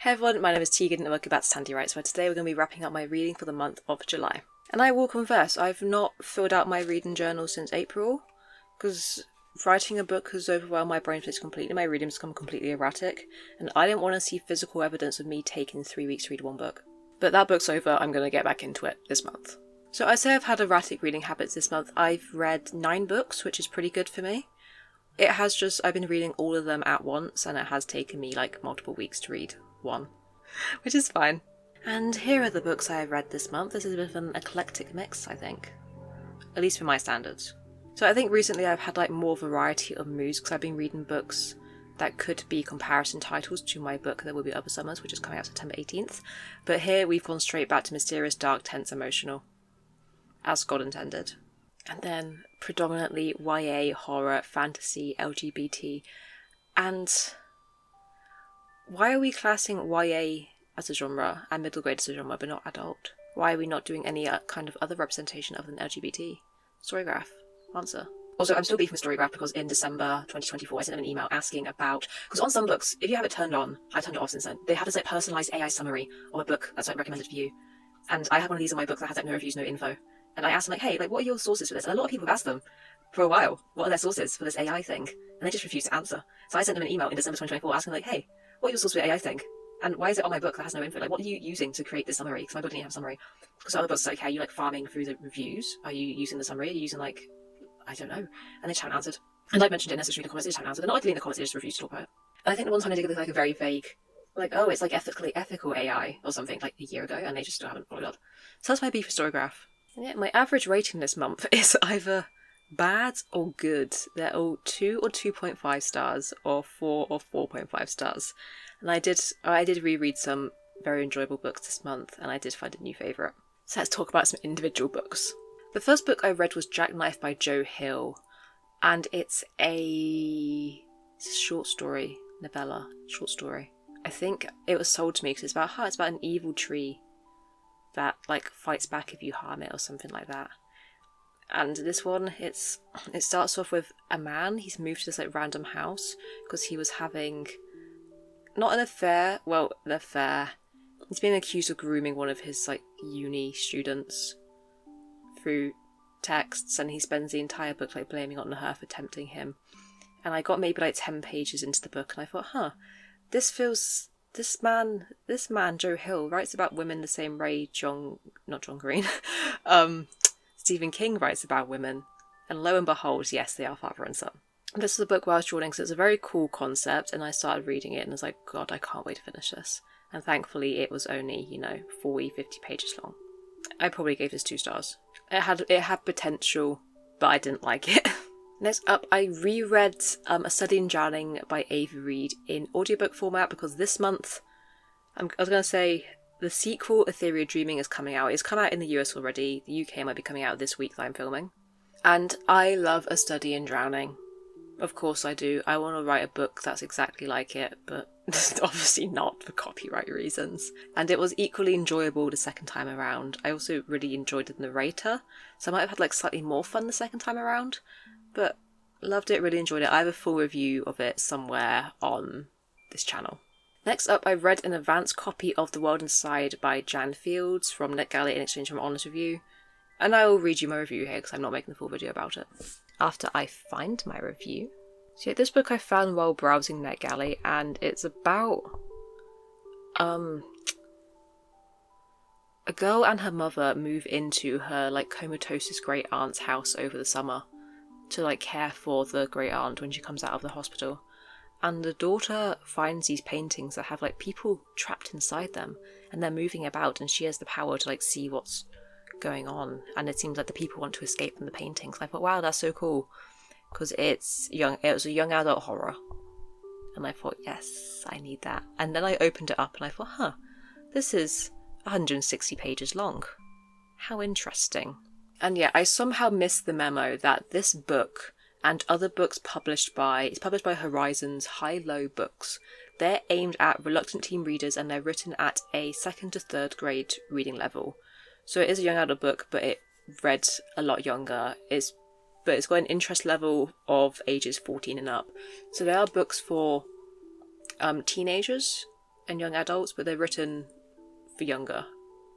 Hey everyone, my name is Tegan and welcome back to TandeWrites, where today we're going to be wrapping up my reading for the month of July. And I will confess, I've not filled out my reading journal since April, because writing a book has overwhelmed my brain space completely. My reading has become completely erratic, and I didn't want to see physical evidence of me taking 3 weeks to read one book. But that book's over, I'm going to get back into it this month. So I'd say I've had erratic reading habits this month. I've read 9 books, which is pretty good for me. I've been reading all of them at once, and it has taken me like multiple weeks to read one, which is fine. And here are the books I have read this month. This is a bit of an eclectic mix, I think. At least for my standards. So I think recently I've had like more variety of moods because I've been reading books that could be comparison titles to my book There Will Be Other Summers, which is coming out September 18th. But here we've gone straight back to mysterious, dark, tense, emotional. As God intended. And then predominantly YA, horror, fantasy, LGBT, and why are we classing YA as a genre and middle grade as a genre but not adult? Why are we not doing any kind of other representation other than LGBT? Storygraph. Answer. Also, I'm still beefing with Storygraph because in December 2024 I sent them an email asking about, because on some books, if you have it turned on, I've turned it off since then, they have this like personalised AI summary of a book that's like recommended for you. And I have one of these in my book that has like no reviews, no info. And I asked them like, hey, like what are your sources for this? And a lot of people have asked them for a while, what are their sources for this AI thing? And they just refused to answer. So I sent them an email in December 2024 asking like, hey, what are your sources for AI thing? And why is it on my book that has no info? Like, what are you using to create this summary? Because my book didn't have a summary. Because other books, like, hey, are you like farming through the reviews? Are you using the summary? Are you using like, I don't know. And they just haven't answered. And I mentioned it in necessary in the comments, they just haven't answered. They're not like in the comments, they just refused to talk about it. And I think the one time they did like a very vague, like, oh, it's like ethical AI or something like a year ago, and they just still haven't followed up. So that's my beef with Storygraph. And yeah, my average rating this month is either bad or good. They're all 2 or 2.5 stars, or 4 or 4.5 stars. And I did reread some very enjoyable books this month, and I did find a new favourite. So let's talk about some individual books. The first book I read was Jackknife by Joe Hill, and it's a short story, novella, short story. I think it was sold to me because it's about an evil tree that like fights back if you harm it or something like that. And this one, it starts off with a man. He's moved to this like random house because he was having not an affair. Well, an affair. He's been accused of grooming one of his like uni students through texts, and he spends the entire book like blaming on her for tempting him. And I got maybe like 10 pages into the book, and I thought, this man Joe Hill writes about women the same way not John Green, Stephen King writes about women. And lo and behold, yes, they are father and son. This is a book where I was drawn in because it's a very cool concept, and I started reading it and I was like, God, I can't wait to finish this. And thankfully it was only, 40-50 pages long. I probably gave this 2 stars. It had potential, but I didn't like it. Next up, I reread A Study in Drowning by Avery Reid in audiobook format because this month, I was going to say, the sequel, Ethereal Dreaming, is coming out. It's come out in the US already. The UK might be coming out this week that I'm filming. And I love A Study in Drowning. Of course I do. I want to write a book that's exactly like it, but obviously not for copyright reasons. And it was equally enjoyable the second time around. I also really enjoyed the narrator, so I might have had like slightly more fun the second time around, but loved it, really enjoyed it. I have a full review of it somewhere on this channel. Next up, I read an advanced copy of The World Inside by Jan Fields from NetGalley in exchange for an honest review. And I will read you my review here because I'm not making a full video about it after I find my review. So yeah, this book I found while browsing NetGalley, and it's about a girl and her mother move into her like comatose great aunt's house over the summer to like care for the great aunt when she comes out of the hospital. And the daughter finds these paintings that have like people trapped inside them, and they're moving about, and she has the power to like see what's going on, and it seems like the people want to escape from the paintings. And I thought, wow, that's so cool, because it was a young adult horror, and I thought, yes, I need that. And then I opened it up and I thought, this is 160 pages long. How interesting. And yeah, I somehow missed the memo that this book and other books published by Horizon's High-Low Books. They're aimed at reluctant teen readers, and they're written at a 2nd to 3rd grade reading level. So it is a young adult book, but it read a lot younger. But it's got an interest level of ages 14 and up. So there are books for teenagers, and young adults, but they're written for younger,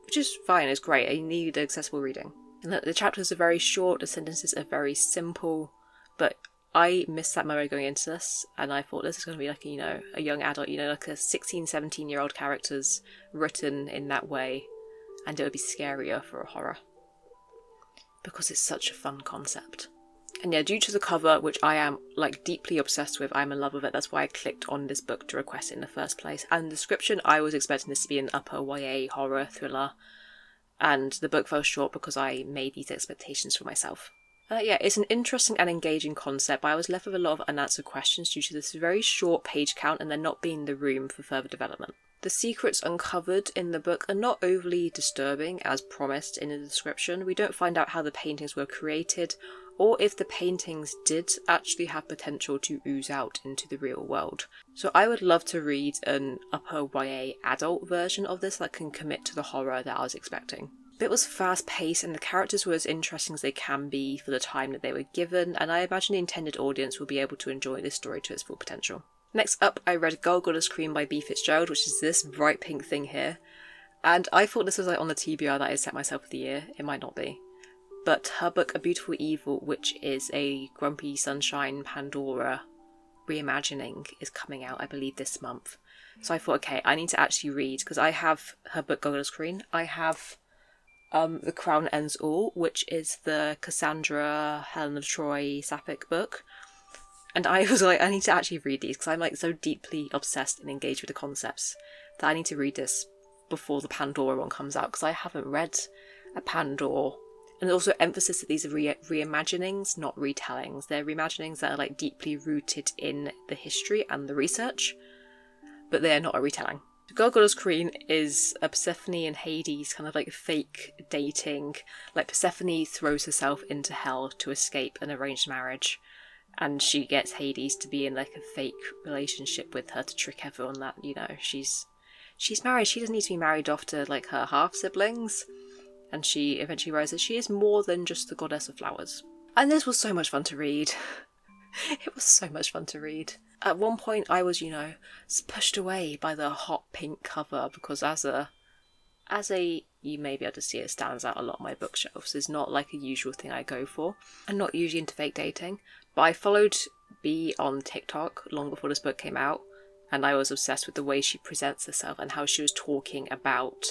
which is fine, it's great. I need accessible reading. And the chapters are very short, the sentences are very simple, but I missed that memo going into this, and I thought this is going to be like, a young adult, like a 16, 17-year-old characters written in that way, and it would be scarier for a horror. Because it's such a fun concept. And yeah, due to the cover, which I am deeply obsessed with, I'm in love with it, that's why I clicked on this book to request it in the first place. And the description, I was expecting this to be an upper YA horror thriller, and the book fell short because I made these expectations for myself. Yeah, it's an interesting and engaging concept, but I was left with a lot of unanswered questions due to this very short page count and there not being the room for further development. The secrets uncovered in the book are not overly disturbing as promised in the description. We don't find out how the paintings were created, or if the paintings did actually have potential to ooze out into the real world. So I would love to read an upper YA adult version of this that can commit to the horror that I was expecting. It was fast paced and the characters were as interesting as they can be for the time that they were given, and I imagine the intended audience will be able to enjoy this story to its full potential. Next up, I read Girl Goddess Cream by B. Fitzgerald, which is this bright pink thing here, and I thought this was on the TBR that I set myself for the year. It might not be. But her book A Beautiful Evil, which is a Grumpy Sunshine Pandora reimagining, is coming out, I believe, this month. So I thought, okay, I need to actually read, because I have her book Girl Goddess Cream, I have The Crown Ends All, which is the Cassandra, Helen of Troy Sapphic book. And I was like, I need to actually read these because I'm so deeply obsessed and engaged with the concepts that I need to read this before the Pandora one comes out because I haven't read a Pandora. And also emphasis that these are reimaginings, not retellings. They're reimaginings that are deeply rooted in the history and the research, but they're not a retelling. Girl Goddess Queen is a Persephone and Hades kind of fake dating. Persephone throws herself into hell to escape an arranged marriage, and she gets Hades to be in a fake relationship with her to trick everyone that, she's married. She doesn't need to be married off to her half siblings, and she eventually realizes she is more than just the goddess of flowers. And this was so much fun to read. It was so much fun to read. At one point I was, pushed away by the hot pink cover because as a you may be able to see it stands out a lot on my bookshelves. It's not a usual thing I go for. I'm not usually into fake dating, but I followed B on TikTok long before this book came out, and I was obsessed with the way she presents herself and how she was talking about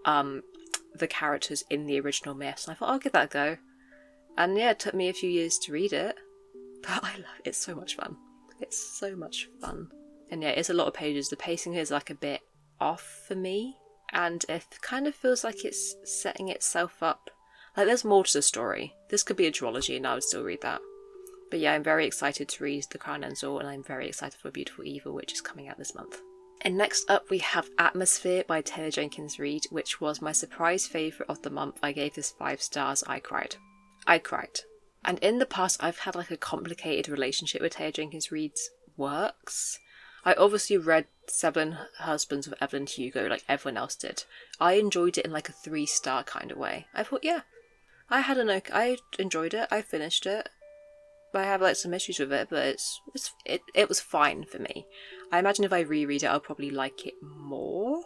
the characters in the original myths. And I thought, I'll give that a go. And yeah, it took me a few years to read it, but I love it. It's so much fun. It's so much fun. And yeah, it's a lot of pages. The pacing is a bit off for me, and it kind of feels like it's setting itself up. There's more to the story. This could be a duology and I would still read that. But yeah, I'm very excited to read The Crown Ends All, and I'm very excited for Beautiful Evil, which is coming out this month. And next up we have Atmosphere by Jenkins Reid, which was my surprise favourite of the month. I gave this 5 stars. I cried. And in the past I've had a complicated relationship with Jenkins Reid's works. I obviously read Seven Husbands of Evelyn Hugo like everyone else did. I enjoyed it in a 3-star kind of way. I thought, yeah, I enjoyed it, I finished it. I have some issues with it, but it was fine for me. I imagine if I reread it, I'll probably like it more.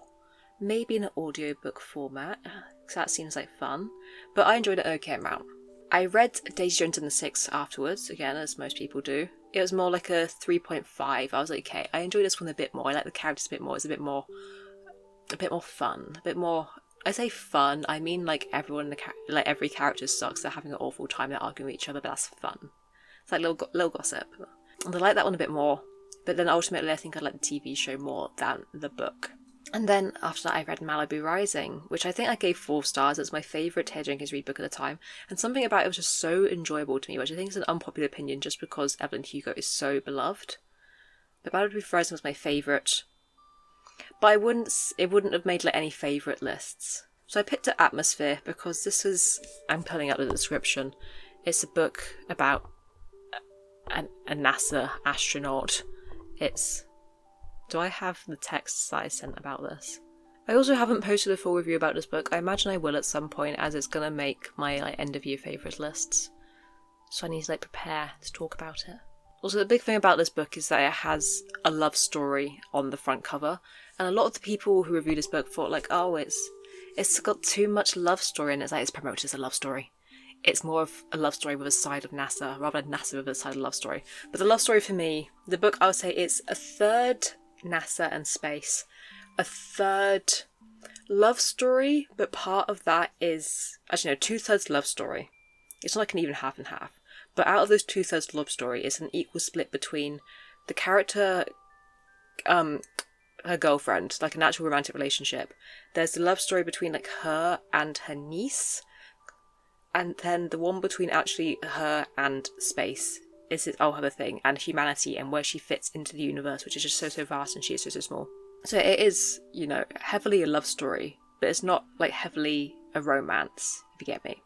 Maybe in an audiobook format, because that seems fun. But I enjoyed it an okay amount. I read Daisy Jones and the Six afterwards, again, as most people do. It was more a 3.5. I was like, okay, I enjoyed this one a bit more. I like the characters a bit more. It's a bit more fun. A bit more. I say fun. I mean everyone every character sucks. They're having an awful time. They're arguing with each other, but that's fun. It's little gossip. And I like that one a bit more. But then ultimately, I think I like the TV show more than the book. And then after that, I read Malibu Rising, which I think I gave 4 stars. It's my favourite Jenkins Reid book at the time. And something about it was just so enjoyable to me, which I think is an unpopular opinion just because Evelyn Hugo is so beloved. But Malibu Rising was my favourite. But it wouldn't have made any favourite lists. So I picked up Atmosphere because I'm pulling up the description. It's a book about a NASA astronaut. Do I have the texts that I sent about this? I also haven't posted a full review about this book. I imagine I will at some point, as it's going to make my end of year favourite lists. So I need to prepare to talk about it. Also, the big thing about this book is that it has a love story on the front cover, and a lot of the people who reviewed this book thought like, oh, it's got too much love story, and it's like, it's promoted as a love story. It's more of a love story with a side of NASA, rather than NASA with a side of love story. But the love story for me, the book, I would say, is a third NASA and space, a third love story, but part of that is, actually no, 2/3 love story. It's not like an even half and half. But out of those 2/3 love story, it's an equal split between the character, her girlfriend, like an actual romantic relationship. There's the love story between like her and her niece, and then the one between actually her and space is this whole other thing, and humanity and where she fits into the universe, which is just so vast and she is so small. So it is, you know, heavily a love story, but it's not like heavily a romance, if you get me.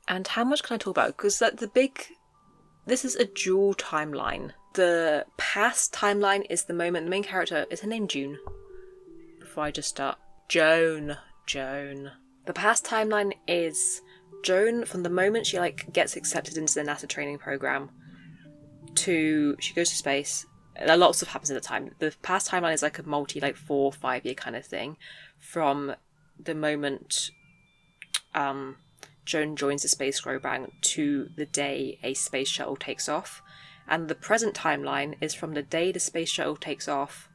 And how much can I talk about? Because this is a dual timeline. The past timeline is the moment, the main character, is her name June? Before I just start. Joan. The past timeline is Joan from the moment she like gets accepted into the NASA training program to she goes to space. A lot of stuff happens at the time. The past timeline is like a 4 or 5 year kind of thing from the moment Joan joins the space program to the day a space shuttle takes off. And the present timeline is from the day the space shuttle takes off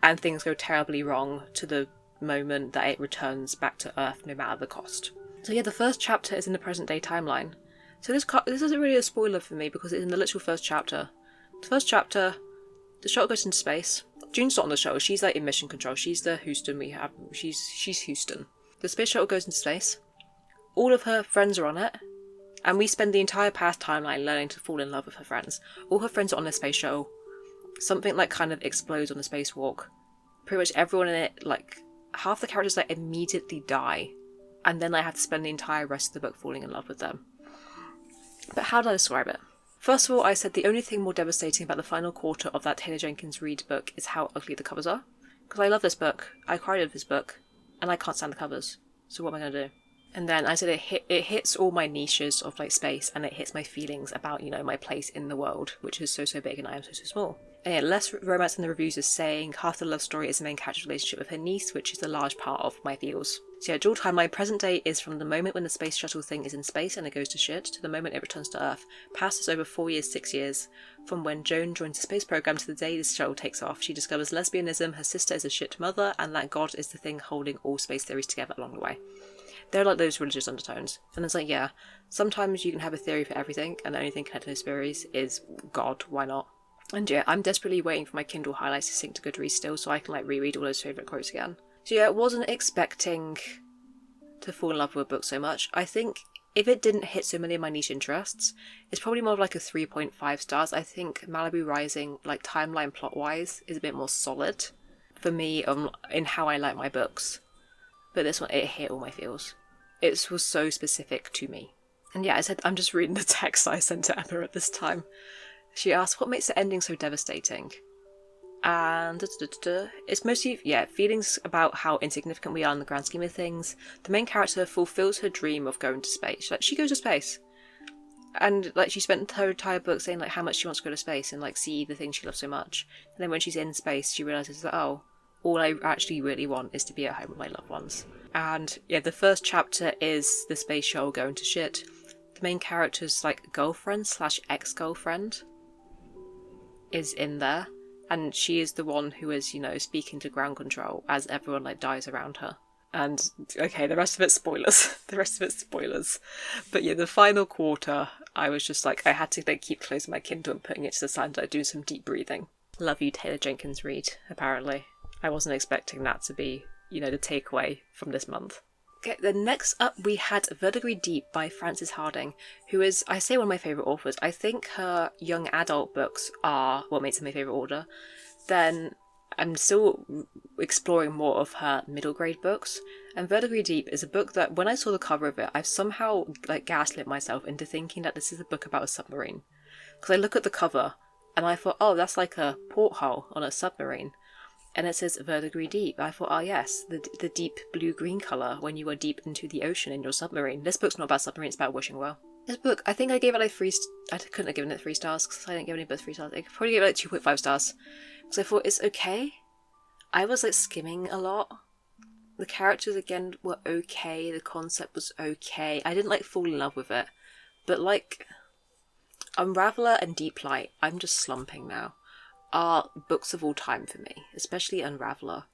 and things go terribly wrong to the moment that it returns back to Earth, no matter the cost. So yeah, the first chapter is in the present day timeline. So this isn't really a spoiler for me because it's in the literal first chapter. The first chapter, the shuttle goes into space. June's not on the shuttle, she's like in mission control. She's the Houston we have. She's Houston. The space shuttle goes into space. All of her friends are on it. And we spend the entire past timeline learning to fall in love with her friends. All her friends are on the space shuttle. Something like kind of explodes on the spacewalk. Pretty much everyone in it, like half the characters like immediately die. And then I have to spend the entire rest of the book falling in love with them. But how do I describe it? First of all, I said the only thing more devastating about the final quarter of that Taylor Jenkins Reid book is how ugly the covers are. Because I love this book, I cried over this book, and I can't stand the covers. So what am I going to do? And then I said it hits all my niches of like space, and it hits my feelings about, you know, my place in the world, which is so big and I am so small. And yeah, less romance than the reviews is saying. Half the love story is the main character's relationship with her niece, which is a large part of my feels. So yeah, dual timeline, present day is from the moment when the space shuttle thing is in space and it goes to shit, to the moment it returns to Earth. Past is over 4 years, 6 years, from when Joan joins the space program to the day this shuttle takes off. She discovers lesbianism, her sister is a shit mother, and that God is the thing holding all space theories together along the way. There are like those religious undertones. And it's like, yeah, sometimes you can have a theory for everything, and the only thing connected to those theories is God, why not? And yeah, I'm desperately waiting for my Kindle highlights to sync to Goodreads still, so I can like reread all those favourite quotes again. So yeah, I wasn't expecting to fall in love with a book so much. I think if it didn't hit so many of my niche interests, it's probably more of like a 3.5 stars. I think Malibu Rising, like timeline plot-wise, is a bit more solid for me in how I like my books. But this one, it hit all my feels. It was so specific to me. And yeah, I said, I'm just reading the text I sent to Emma at this time. She asked, what makes the ending so devastating? And it's mostly, yeah, feelings about how insignificant we are in the grand scheme of things. The main character fulfills her dream of going to space. Like, she goes to space. And like, she spent her entire book saying like how much she wants to go to space and like see the things she loves so much. And then when she's in space, she realises that, oh, all I actually really want is to be at home with my loved ones. And yeah, the first chapter is the space shuttle going to shit. The main character's like girlfriend / ex-girlfriend is in there. And she is the one who is, you know, speaking to ground control as everyone like dies around her. And okay, the rest of it's spoilers. But yeah, the final quarter, I was just like, I had to like keep closing my Kindle and putting it to the side, like doing some deep breathing. Love you, Taylor Jenkins Reid, apparently. I wasn't expecting that to be, you know, the takeaway from this month. Okay, then next up we had Verdigris Deep by Frances Hardinge, who is, I say, one of my favourite authors. I think her young adult books are what makes them my favourite author. Then I'm still exploring more of her middle grade books. And Verdigris Deep is a book that, when I saw the cover of it, I've somehow like gaslit myself into thinking that this is a book about a submarine. Because I look at the cover and I thought, oh, that's like a porthole on a submarine. And it says Verdigris Deep. I thought, oh yes, the deep blue-green colour when you are deep into the ocean in your submarine. This book's not about submarines, it's about wishing well. This book, I think I gave it like I couldn't have given it 3 stars because I didn't give any books 3 stars. I could probably give it like 2.5 stars because I thought it's okay. I was like skimming a lot. The characters again were okay. The concept was okay. I didn't like fall in love with it, but like Unraveller and Deep Light, I'm just slumping now, are books of all time for me, especially Unraveller.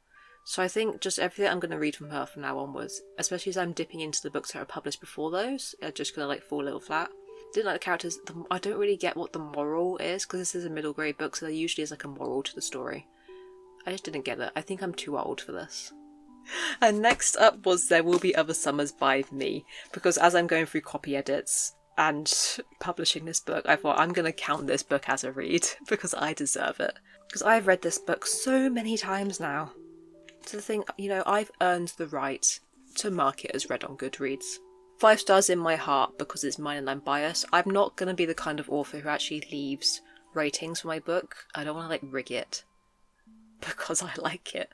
So I think just everything I'm going to read from her from now onwards, especially as I'm dipping into the books that are published before those, are just going to like fall a little flat. Didn't like the characters. I don't really get what the moral is, because this is a middle grade book, so there usually is like a moral to the story. I just didn't get it. I think I'm too old for this. And next up was There Will Be Other Summers by me, because as I'm going through copy edits and publishing this book, I thought I'm going to count this book as a read, because I deserve it. Because I've read this book so many times now. To think, you know, I've earned the right to mark it as read on Goodreads. 5 stars in my heart because it's mine and I'm biased. I'm not going to be the kind of author who actually leaves ratings for my book. I don't want to like rig it because I like it.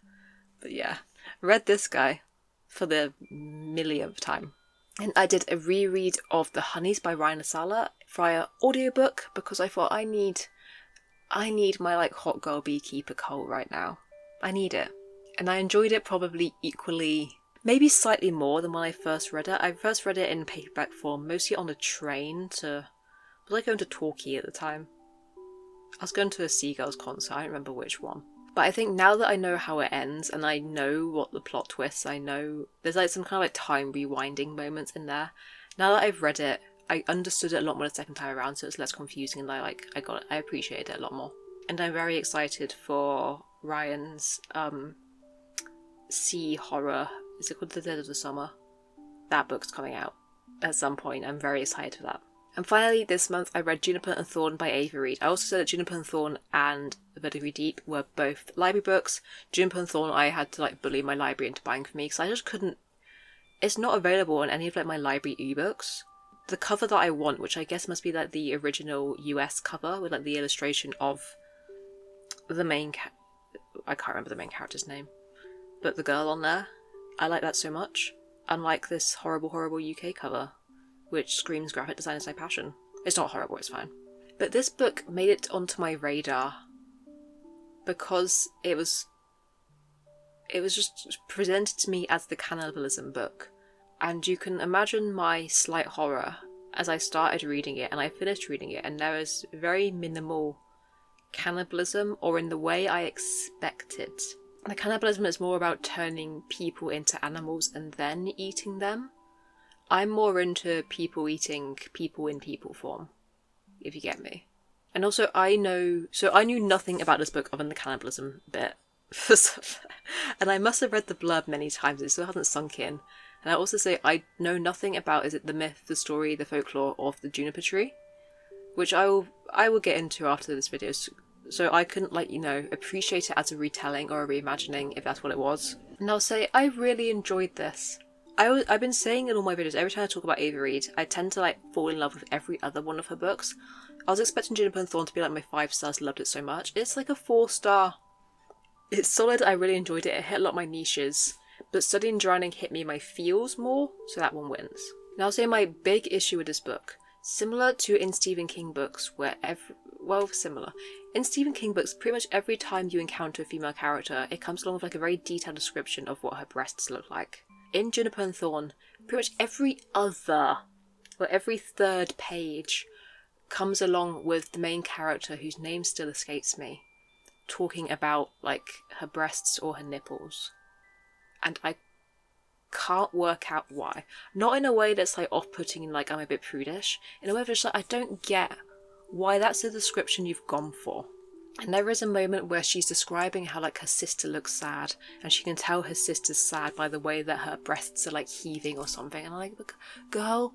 But yeah, read this guy for the millionth time. And I did a reread of The Honeys by Ryan Asala via audiobook because I thought I need my like hot girl beekeeper cult right now. I need it. And I enjoyed it probably equally, maybe slightly more than when I first read it. I first read it in paperback form, mostly on a train was I going to Torquay at the time? I was going to a Seagulls concert, I don't remember which one. But I think now that I know how it ends, and I know what the plot twists, I know there's like some kind of like time rewinding moments in there. Now that I've read it, I understood it a lot more the second time around, so it's less confusing, and I appreciated it a lot more. And I'm very excited for Ryan's, sea horror, is it called The Dead of the Summer? That book's coming out at some point. I'm very excited for that. And finally, this month I read Juniper and Thorn by Ava Reid. I also said that Juniper and Thorn and Verdigris Deep were both library books. Juniper and Thorn I had to like bully my library into buying for me because I just couldn't. It's not available on any of like my library ebooks. The cover that I want, which I guess must be like the original US cover with like the illustration of the main I can't remember the main character's name. But the girl on there, I like that so much. Unlike this horrible, horrible UK cover, which screams graphic design is my passion. It's not horrible, it's fine. But this book made it onto my radar because it was just presented to me as the cannibalism book. And you can imagine my slight horror as I started reading it and I finished reading it, and there was very minimal cannibalism, or in the way I expected. The cannibalism is more about turning people into animals and then eating them. I'm more into people eating people in people form, if you get me. And also I knew nothing about this book other than the cannibalism bit. And I must have read the blurb many times, it still hasn't sunk in. And I also say I know nothing about, is it the myth, the story, the folklore of the juniper tree? Which I will get into after this video. So I couldn't, like, you know, appreciate it as a retelling or a reimagining if that's what it was. And I'll say I really enjoyed this. I've been saying in all my videos, every time I talk about Ava Reid, I tend to like fall in love with every other one of her books. I was expecting Juniper and Thorn to be like my 5 stars, loved it so much. It's like a 4 star. It's solid, I really enjoyed it. It hit a lot of my niches. But Study and Drowning hit me my feels more, so that one wins. Now I'll say my big issue with this book, similar to in Stephen King books, similar. In Stephen King books, pretty much every time you encounter a female character, it comes along with like a very detailed description of what her breasts look like. In Juniper and Thorn, pretty much every third page comes along with the main character, whose name still escapes me, talking about like her breasts or her nipples. And I can't work out why. Not in a way that's like off-putting and like I'm a bit prudish. In a way that's like I don't get why that's the description you've gone for. And there is a moment where she's describing how like her sister looks sad, and she can tell her sister's sad by the way that her breasts are like heaving or something. And I'm like, girl,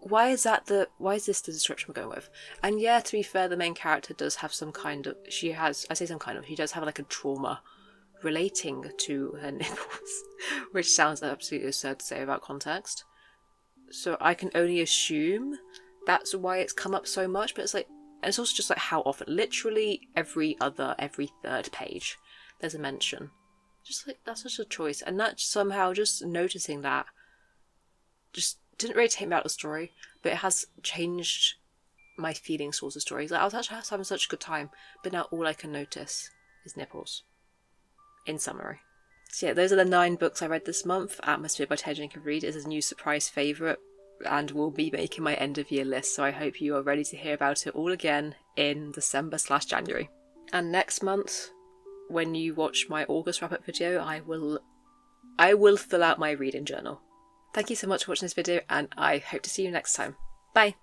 why is this the description we're going with? And yeah, to be fair, the main character does have some kind of, she does have like a trauma relating to her nipples, which sounds absolutely absurd to say without context. So I can only assume that's why it's come up so much, but it's like, and it's also just like how often, literally every third page, there's a mention. Just like, that's such a choice. And that somehow, just noticing that, just didn't really take me out of the story, but it has changed my feelings towards the stories. Like, I was actually having such a good time, but now all I can notice is nipples. In summary. So yeah, those are the 9 books I read this month. Atmosphere by Jenkins Reid is a new surprise favourite and will be making my end of year list, so I hope you are ready to hear about it all again in December/January. And next month, when you watch my August wrap-up video, I will fill out my reading journal. Thank you so much for watching this video, and I hope to see you next time. Bye!